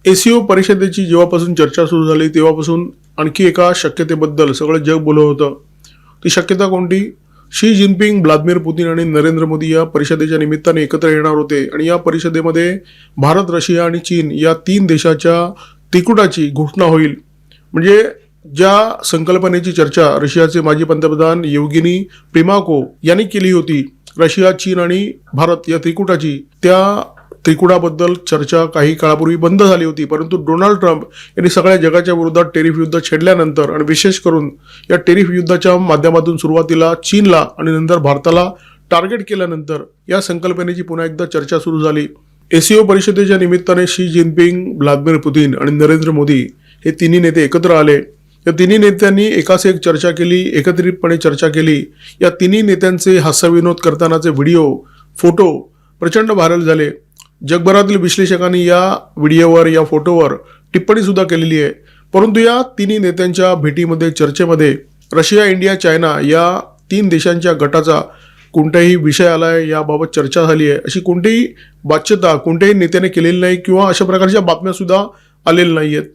ACO परिषदेची जेव्हापासून चर्चा सुरू झाली तेव्हापासून आणखी एका शक्यतेबद्दल सगळं जग बोलत होतं. ती शक्यता कोणती? शी जिनपिंग, व्लादिमीर पुतिन आणि नरेंद्र मोदी या परिषदेच्या निमित्ताने एकत्र येणार होते आणि या परिषदेमध्ये भारत, रशिया आणि चीन या 3 देशाच्या त्रिकुटाची घोषणा होईल. म्हणजे ज्या संकल्पनेची चर्चा रशियाचे माजी पंतप्रधान येवगेनी प्रिमाको यांनी केली होती, रशिया, चीन आणि भारत या त्रिकुटाची, त्या त्रिकुटाबद्दल चर्चा काही काळापूर्वी बंद झाली होती. परंतु डोनाल्ड ट्रम्प यांनी सगळ्या जगाच्या विरोधात टेरिफ युद्ध छेडल्यानंतर आणि विशेष करून या टेरिफ युद्धाच्या माध्यमातून सुरुवातीला चीनला आणि नंतर भारताला टार्गेट केल्यानंतर या संकल्पनेची पुन्हा एकदा चर्चा सुरू झाली. एसीओ परिषदेच्या निमित्ताने शी जिनपिंग, व्लादिमीर पुतिन आणि नरेंद्र मोदी हे तिन्ही नेते एकत्र आले. या तिन्ही नेत्यांनी एकास एक चर्चा केली, एकत्रितपणे चर्चा केली. या तिन्ही नेत्यांचे हास्यविनोद करतानाचे व्हिडिओ, फोटो प्रचंड व्हायरल झाले. जगभरातील विश्लेषकांनी या व्हिडिओवर, या फोटोवर टिप्पणी सुद्धा केलेली आहे. परंतु या तिन्ही नेत्यांच्या भेटीमध्ये, चर्चेमध्ये रशिया, इंडिया, चायना या 3 देशांच्या गटाचा कोणताही विषय आलाय, याबाबत चर्चा झाली आहे अशी कोणतीही बातचीत कोणत्याही नेत्याने केलेली नाही किंवा अशा प्रकारच्या बातम्या सुद्धा आलेल्या नाही आहेत.